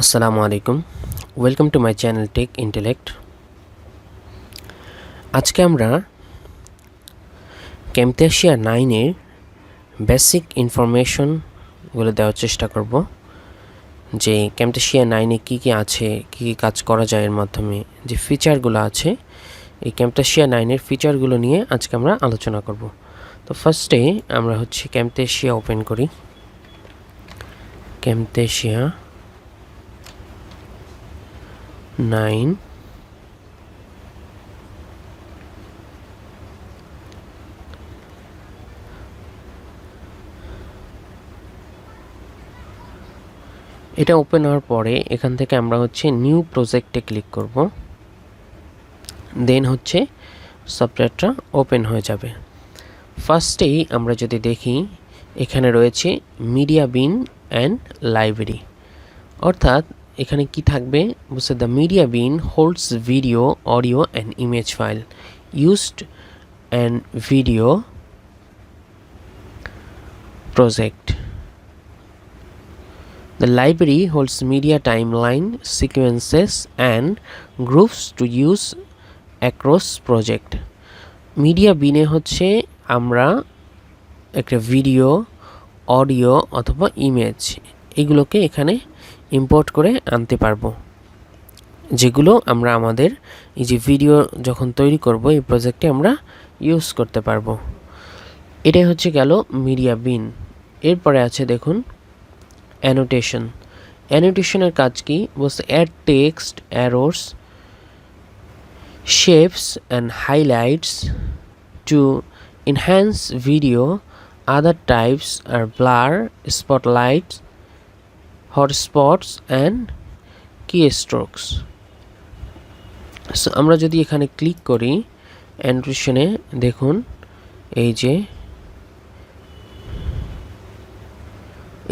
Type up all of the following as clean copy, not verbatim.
আসসালামু আলাইকুম, welcome to my channel tech intellect. আজকে আমরা ক্যামটাসিয়া 9-এর বেসিক ইনফরমেশনগুলো দেওয়ার চেষ্টা করব, যে ক্যামটাসিয়া 9-এ কী কী আছে, কী কী কাজ করা যায় এর মাধ্যমে, যে ফিচারগুলো আছে এই ক্যামটাসিয়া 9-এর ফিচারগুলো নিয়ে আজকে আমরা আলোচনা করব। তো ফার্স্টে আমরা ক্যামটাসিয়া ওপেন করি। ক্যামটাসিয়া 9 এটা ওপেন হওয়ার পরে এখান থেকে আমরা নিউ প্রজেক্টে ক্লিক করব, দেন সফটওয়্যারটা ওপেন হয়ে যাবে। ফার্স্টেই আমরা যদি দেখি, এখানে রয়েছে মিডিয়া বিন অ্যান্ড লাইব্রেরি, অর্থাৎ এখানে কি থাকবে বলছে, the media bin holds video, audio and image file used and video project. The library holds media timeline, sequences and groups to use across project. Media বিনে আমরা একটা ভিডিও, অডিও অথবা image এগুলোকে এখানে ইম্পোর্ট করে আনতে পারবো, যেগুলো আমরা আমাদের এই যে ভিডিও যখন তৈরি করব এই প্রজেক্টে আমরা ইউজ করতে পারবো। এটাই গেল মিডিয়া বিন। এরপরে আছে দেখুন অ্যানোটেশন। অ্যানোটেশনের কাজ কি বলছে, add text, arrows, shapes and highlights to enhance video. Other types are blur, spotlights, hotspots and keystrokes. So আমরা যদি এখানে ক্লিক করি অ্যানোটেশনে, দেখুন এই যে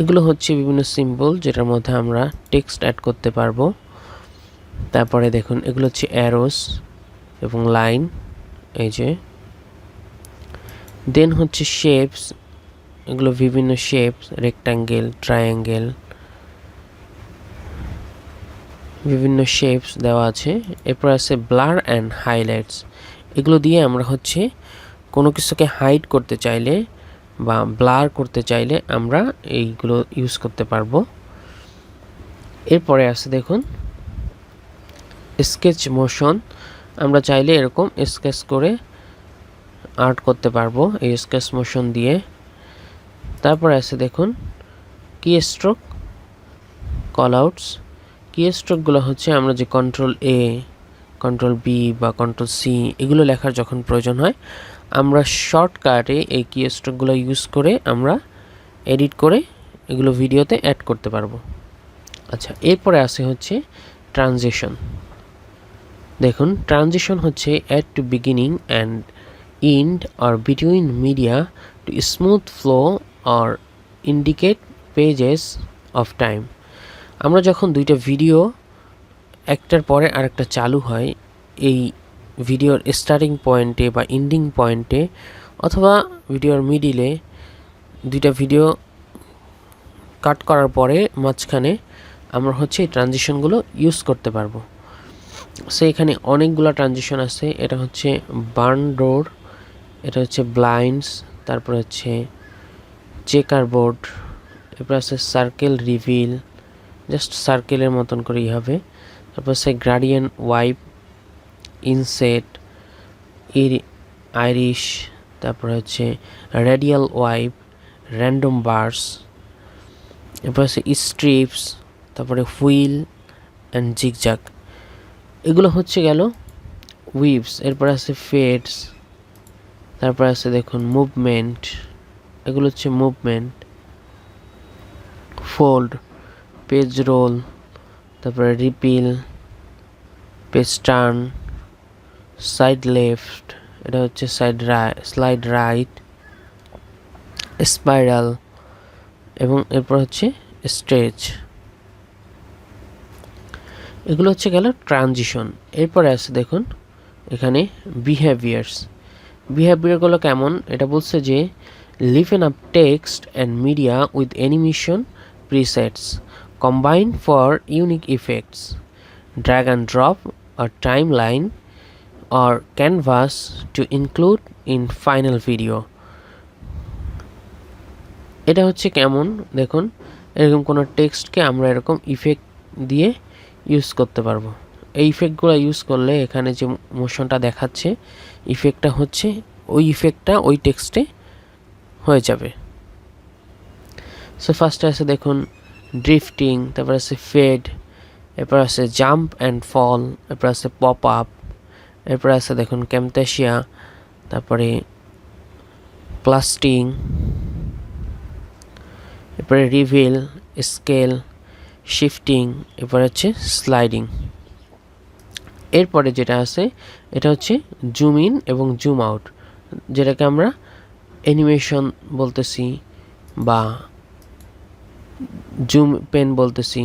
এগুলো বিভিন্ন সিম্বল, যেটার মধ্যে আমরা টেক্সট অ্যাড করতে পারবো। তারপরে দেখুন এগুলো অ্যারোস এবং লাইন, এই যে। দেন শেপস, এগুলো বিভিন্ন শেপস, রেক্ট্যাঙ্গেল, ট্রায়াঙ্গেল, বিভিন্ন শেপস দেওয়া আছে। এরপর আছে ব্লার অ্যান্ড হাইলাইটস, এগুলো দিয়ে আমরা কোনো কিছুকে হাইড করতে চাইলে বা ব্লার করতে চাইলে আমরা এইগুলো ইউজ করতে পারবো। এরপরে আছে দেখুন স্কেচ মোশন, আমরা চাইলে এরকম স্কেচ করে আর্ট করতে পারবো এই স্কেচ মোশন দিয়ে। তারপরে আছে দেখুন কি স্ট্রোক, কল আউটস। কি স্ট্রোকগুলো আমরা যে কন্ট্রোল এ, কন্ট্রোল বি বা কন্ট্রোল সি এগুলো লেখার যখন প্রয়োজন হয়, আমরা শর্টকাটে এই কি স্ট্রোকগুলো ইউজ করে আমরা এডিট করে এগুলো ভিডিওতে অ্যাড করতে পারবো। আচ্ছা, এরপরে আছে ট্রানজিশন। দেখুন transition add to beginning and end or between media to smooth flow or indicate passages of time. আমরা যখন দুইটা ভিডিও একটার পরে আরেকটা চালু হয়, এই ভিডিওর স্টার্টিং পয়েন্টে বা এন্ডিং পয়েন্টে অথবা ভিডিওর মিডিলে দুইটা ভিডিও কাট করার পরে মাঝখানে আমরা এই ট্রানজিশনগুলো ইউজ করতে পারবো। সো এখানে অনেকগুলো ট্রানজিশন আছে। এটা বার্ন ডোর, এটা ব্লাইন্ডস, তারপর চেকার বোর্ড, এরপর আছে সার্কেল রিভিল, জাস্ট সার্কেলের মতন করেই হবে। তারপর গ্রাডিয়েন্ট ওয়াইপ, ইনসেট, আইরিশ, তারপর রেডিয়াল ওয়াইপ, র্যান্ডম বার্স, এরপর স্ট্রিপস, তারপরে হুইল অ্যান্ড জিগজ্যাগ। এগুলো গেল উইভস। এরপর আছে ফেডস, তারপর আছে দেখুন মুভমেন্ট, এগুলো মুভমেন্ট, ফোল্ড, পেজ রোল, তারপরে repeal, page turn, side left, এটা স্লাইড রাইট, স্পাইরাল এবং এরপর স্ট্রেচ। এগুলো গেল ট্রানজিশন। এরপরে আছে দেখুন এখানে বিহেভিয়ার্স। বিহেভিয়ারগুলো কেমন, এটা বলছে যে liven up text and media with animation presets, combine for unique effects, drag and drop a timeline or canvas to include in final video. এটা হচ্ছে কেমন দেখুন, এরকম কোনো টেক্সটকে আমরা এরকম ইফেক্ট দিয়ে ইউজ করতে পারবো। এই ইফেক্টগুলো ইউজ করলে এখানে যে মোশনটা দেখাচ্ছে ইফেক্টটা হচ্ছে ওই ইফেক্টটা ওই টেক্সটে হয়ে যাবে। সো ফার্স্টে আছে দেখুন ড্রিফটিং, তারপর আছে ফেড, এরপর আছে জাম্প অ্যান্ড ফল, এরপর আছে পপ আপ, এরপর আছে দেখুন ক্যামটেশিয়া, তারপরে প্লাস্টিং, এরপরে রিভিল, স্কেল, শিফটিং, এরপর হচ্ছে স্লাইডিং। এরপরে যেটা আছে এটা হচ্ছে জুম ইন এবং জুম আউট, যেটাকে আমরা অ্যানিমেশন বলতেছি বা জুম পেন বলতেছি।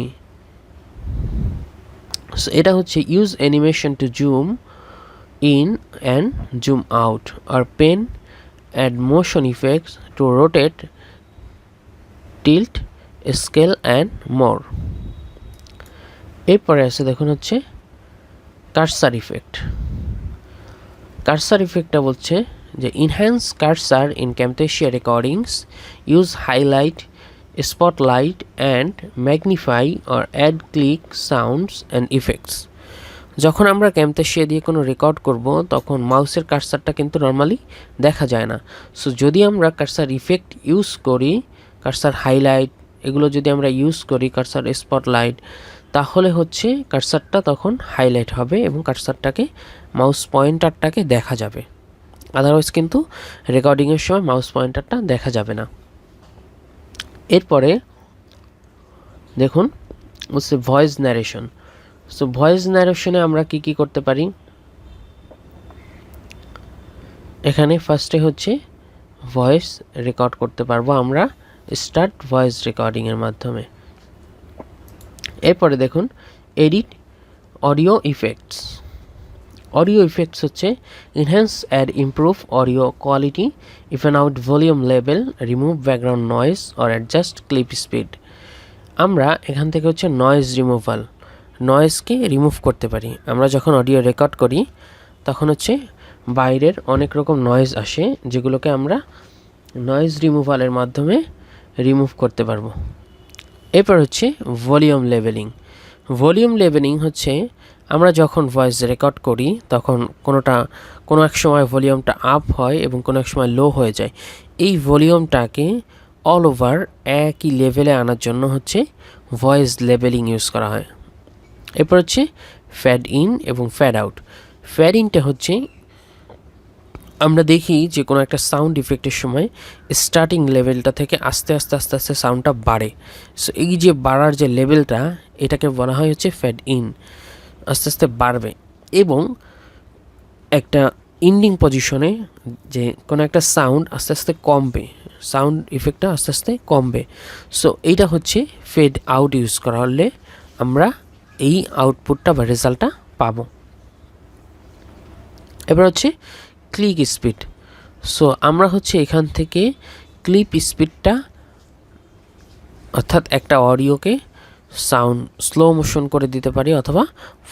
সো এটা হচ্ছে use animation to zoom in and zoom out, or pen add motion effects to rotate, tilt, scale and more. এরপরে আছে দেখুন হচ্ছে কার্সার ইফেক্ট। কার্সার ইফেক্টটা বলছে যে enhance cursor in Camtasia recordings, use highlight, spotlight and magnify or add click sounds and effects. যখন আমরা ক্যামটেশিয়া দিয়ে কোনো রেকর্ড করব তখন মাউসের কার্সারটা কিন্তু নর্মালি দেখা যায় না। সো যদি আমরা কার্সার ইফেক্ট ইউজ করি, কার্সার হাইলাইট এগুলো যদি আমরা ইউজ করি, কার্সার স্পটলাইট, তাহলে হচ্ছে কার্সারটা তখন হাইলাইট হবে এবং কার্সারটাকে মাউস পয়েন্টারটাকে দেখা যাবে। আদারওয়াইজ কিন্তু রেকর্ডিংয়ের সময় মাউস পয়েন্টারটা দেখা যাবে না। এরপরে দেখুন হচ্ছে ভয়েস ন্যারেশন। সো ভয়েস ন্যারেশনে আমরা কি করতে পারি, এখানে ফার্স্টে হচ্ছে ভয়েস রেকর্ড করতে পারবো আমরা স্টার্ট ভয়েস রেকর্ডিংয়ের মাধ্যমে। এরপরে দেখুন edit audio effects. Audio effects হচ্ছে enhance add improve audio quality, even out volume level, remove background noise or adjust clip speed. আমরা এখান থেকে হচ্ছে নয়েজ রিমুভাল, নয়েজকে রিমুভ করতে পারি। আমরা যখন অডিও রেকর্ড করি তখন হচ্ছে বাইরের অনেক রকম নয়েজ আসে, যেগুলোকে আমরা নয়েজ রিমুভালের মাধ্যমে রিমুভ করতে পারবো। এরপর হচ্ছে ভলিউম লেভেলিং। ভলিউম লেভেলিং হচ্ছে আমরা যখন ভয়েস রেকর্ড করি তখন কোনো এক সময় ভলিউমটা আপ হয় এবং কোনো এক সময় লো হয়ে যায়। এই ভলিউমটাকে অল ওভার একই লেভেলে আনার জন্য হচ্ছে ভয়েস লেভেলিং ইউজ করা হয়। এরপর হচ্ছে ফ্যাড ইন এবং ফ্যাড আউট। ফ্যাড ইনটা হচ্ছে আমরা দেখি যে কোনো একটা সাউন্ড ইফেক্টের সময় স্টার্টিং লেভেলটা থেকে আস্তে আস্তে আস্তে আস্তে সাউন্ডটা বাড়ে। সো এই যে বাড়ার যে লেভেলটা এটাকে বলা হয় হচ্ছে ফ্যাড ইন, আস্তে আস্তে বাড়বে। এবং একটা ইন্ডিং পজিশনে যে কোনো একটা সাউন্ড আস্তে আস্তে কমবে, সাউন্ড ইফেক্টটা আস্তে আস্তে কমবে। সো এইটা হচ্ছে ফেড আউট ইউজ করা হলে আমরা এই আউটপুটটা বা রেজাল্টটা পাবো। এবার হচ্ছে ক্লিক স্পিড। সো আমরা হচ্ছে এখান থেকে ক্লিপ স্পিডটা অর্থাৎ একটা অডিওকে সাউন্ড স্লো মোশন করে দিতে পারি অথবা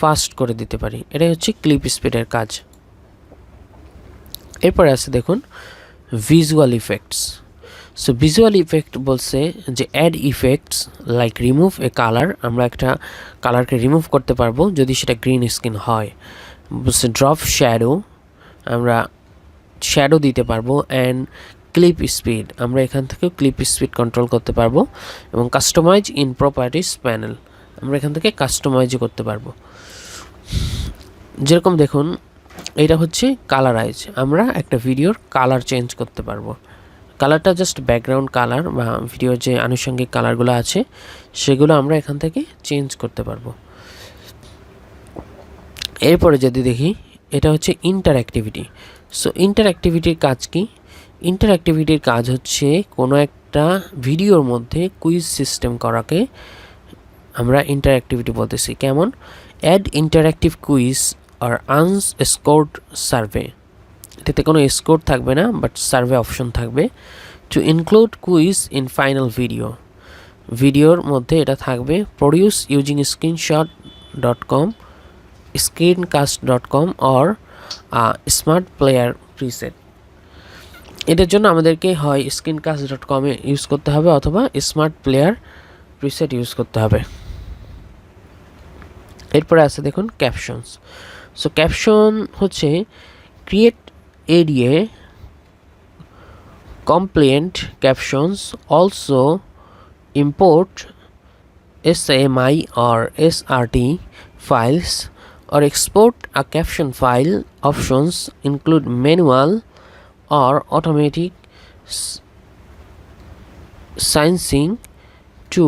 ফাস্ট করে দিতে পারি, এটাই হচ্ছে ক্লিপ স্পিডের কাজ। এরপরে আছে দেখুন visual effects. So visual effect বলছে যে অ্যাড ইফেক্টস লাইক রিমুভ এ কালার, আমরা একটা কালারকে রিমুভ করতে পারবো যদি সেটা গ্রিন স্ক্রিন হয়। বলছে ড্রপ শ্যাডো, আমরা শ্যাডো দিতে পারবো। অ্যান্ড ক্লিপ স্পিড, আমরা এখান থেকে ক্লিপ স্পিড কন্ট্রোল করতে পারবো। এবং কাস্টমাইজ ইন প্রপার্টিস প্যানেল, আমরা এখান থেকে কাস্টমাইজও করতে পারবো। যেরকম দেখুন এটা হচ্ছে কালারাইজ, আমরা একটা ভিডিওর কালার চেঞ্জ করতে পারবো। কালারটা জাস্ট ব্যাকগ্রাউন্ড কালার বা ভিডিওর যে আনুষঙ্গিক কালারগুলো আছে সেগুলো আমরা এখান থেকে চেঞ্জ করতে পারবো। এরপরে যদি দেখি এটা হচ্ছে ইন্টারঅ্যাক্টিভিটি। সো ইন্টারঅ্যাক্টিভিটির কাজ কি? ইন্টারঅ্যাক্টিভিটির কাজ হচ্ছে কোনো একটা ভিডিওর মধ্যে কুইজ সিস্টেম করাকে আমরা ইন্টারঅ্যাক্টিভিটি বলতেছি। কেমন? অ্যাড ইন্টারঅ্যাক্টিভ কুইজ আর আনস্কোরড সার্ভে, এটাতে কোনো স্কোর থাকবে না বাট সার্ভে অপশন থাকবে। Two include quiz in final video, ভিডিওর মধ্যে এটা থাকবে produce using screenshot.com, screencast.com or smart player preset. এটার জন্য আমাদেরকে হয় screencast.com এ ইউজ করতে হবে অথবা স্মার্ট প্লেয়ার প্রিসেট ইউজ করতে হবে। এরপরে আছে দেখুন ক্যাপশনস। সো ক্যাপশন হচ্ছে create area compliant captions, also import SMI or SRT files or export a caption file. Options include manual or automatic syncing to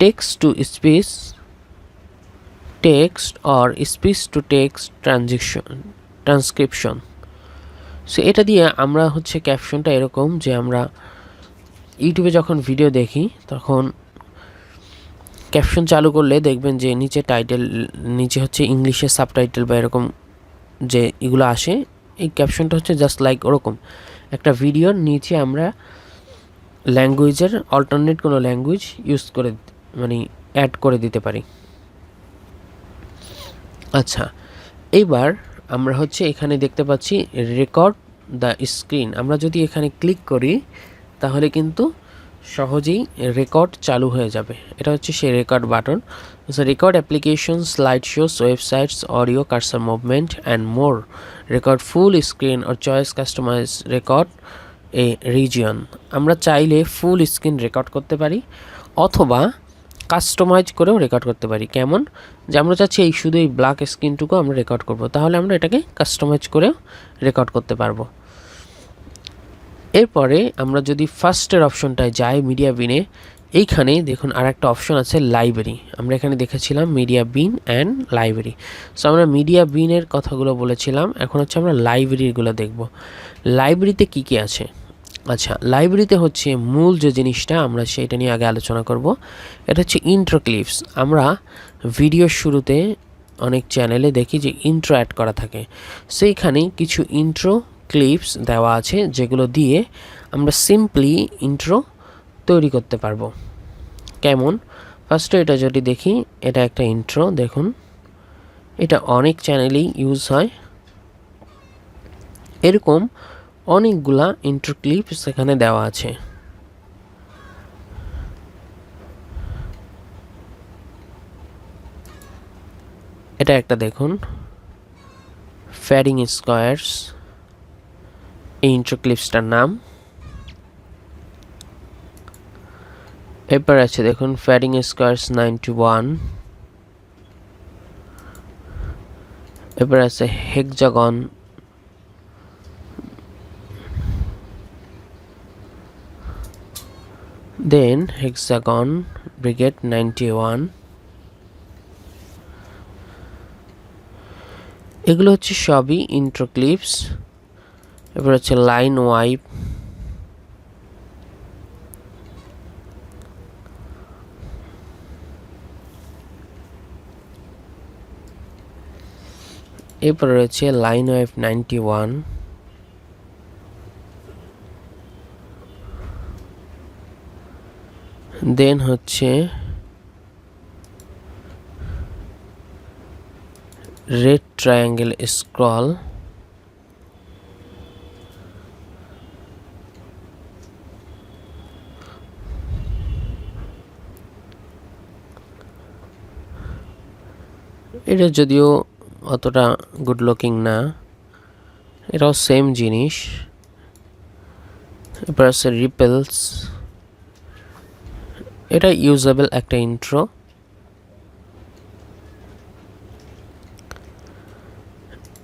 text to speech, text or speech to text transcription. So এটা দিয়ে আমরা হচ্ছে ক্যাপশনটা এরকম যে আমরা ইউটিউবে যখন video দেখি তখন ক্যাপশন চালু করলে দেখবেন যে নিচে টাইটেল, নিচে হচ্ছে ইংলিশে সাবটাইটেল বা এরকম যে এগুলো আসে, এই ক্যাপশনটা হচ্ছে জাস্ট লাইক ওরকম একটা ভিডিওর নিচে আমরা ল্যাঙ্গুয়েজের অল্টারনেট কোনো ল্যাঙ্গুয়েজ ইউজ করে মানে অ্যাড করে দিতে পারি। আচ্ছা, এইবার আমরা হচ্ছে এখানে দেখতে পাচ্ছি রেকর্ড দ্য স্ক্রিন। আমরা যদি এখানে ক্লিক করি তাহলে কিন্তু সহজেই রেকর্ড চালু হয়ে যাবে। এটা হচ্ছে সেই record button. So record application, slide shows, websites, audio, cursor movement and more. Record full screen or choice customise record a region. আমরা চাইলে ফুল স্ক্রিন রেকর্ড করতে পারি অথবা কাস্টমাইজ করেও রেকর্ড করতে পারি। কেমন? যে আমরা চাচ্ছি এই শুধু এই ব্ল্যাক স্ক্রিনটুকু আমরা রেকর্ড করব, তাহলে আমরা এটাকে কাস্টমাইজ করেও রেকর্ড করতে পারবো। এরপরে আমরা যদি ফার্স্টের অপশনটায় যাই মিডিয়া বিনে, এইখানে দেখুন আর একটা অপশন আছে লাইব্রেরি। আমরা এখানে দেখেছিলাম media bin and library. So আমরা মিডিয়া বিনের কথাগুলো বলেছিলাম, এখন হচ্ছে আমরা লাইব্রেরিগুলো দেখব। লাইব্রেরিতে কি কি আছে? আচ্ছা, লাইব্রেরিতে হচ্ছে মূল যে জিনিসটা আমরা সেটা নিয়ে আগে আলোচনা করব। এটা হচ্ছে ইন্ট্রো ক্লিপস। আমরা ভিডিওর শুরুতে অনেক চ্যানেলে দেখি যে ইন্ট্রো অ্যাড করা থাকে, সেইখানে কিছু ইন্ট্রো ক্লিপস দেওয়া আছে যেগুলো দিয়ে আমরা সিম্পলি ইন্ট্রো তৈরি করতে পারবো। কেমন? ফার্স্টে এটা যদি দেখি, এটা একটা ইন্ট্রো। দেখুন, এটা অনেক চ্যানেলেই ইউজ হয়। এরকম অনেকগুলা ইন্ট্রো ক্লিপস এখানে দেওয়া আছে। এটা একটা দেখুন, ফ্যাডিং স্কোয়ারস, এই ইন্ট্রো ক্লিপসটার নাম। এরপর আছে দেখুন ফ্যাডিং স্কোয়ারস 9.1। এরপর আছে হেক্সাগন, দেন হেক্সাগন ব্রিগেড 91। এগুলো হচ্ছে সবই ইন্ট্রো ক্লিপস। এরপর হচ্ছে লাইন ওয়াইপ, এরপর রয়েছে লাইন ওয়াইপ 91। দেন হচ্ছে রেড ট্রায়াঙ্গেল স্ক্রল, এটা যদিও অতটা গুড লুকিং না, এটাও সেম জিনিস। এরপর আছে রিপেলস, এটা ইউজেবল একটা ইন্ট্রো।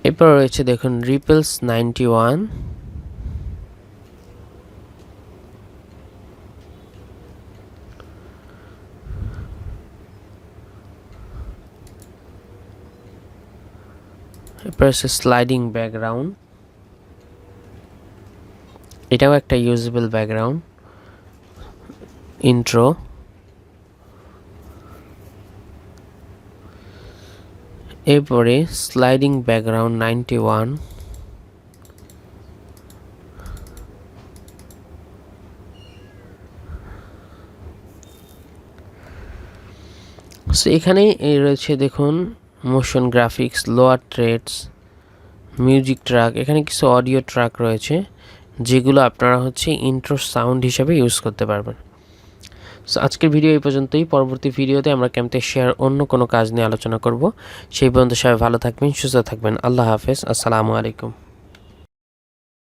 এরপর রয়েছে দেখুন রিপেলস 91। এরপর আছে স্লাইডিং ব্যাকগ্রাউন্ড, এটাও একটা ইউজেবল ব্যাকগ্রাউন্ড ইন্ট্রো। এরপরে স্লাইডিং ব্যাকগ্রাউন্ড 91। সো এখানে রয়েছে দেখুন motion graphics, lower threads, music track, এখানে কিছু অডিও ট্র্যাক রয়েছে যেগুলো আপনারা হচ্ছে ইন্ট্রো সাউন্ড হিসাবে ইউজ করতে পারবেন। সো আজকের ভিডিও এই পর্যন্তই। পরবর্তী ভিডিওতে আমরা ক্যামটেশিয়ার অন্য কোনো কাজ নিয়ে আলোচনা করব। সেই পর্যন্ত সবাই ভালো থাকবেন, সুস্থ থাকবেন। আল্লাহ হাফেজ, আসসালামু আলাইকুম।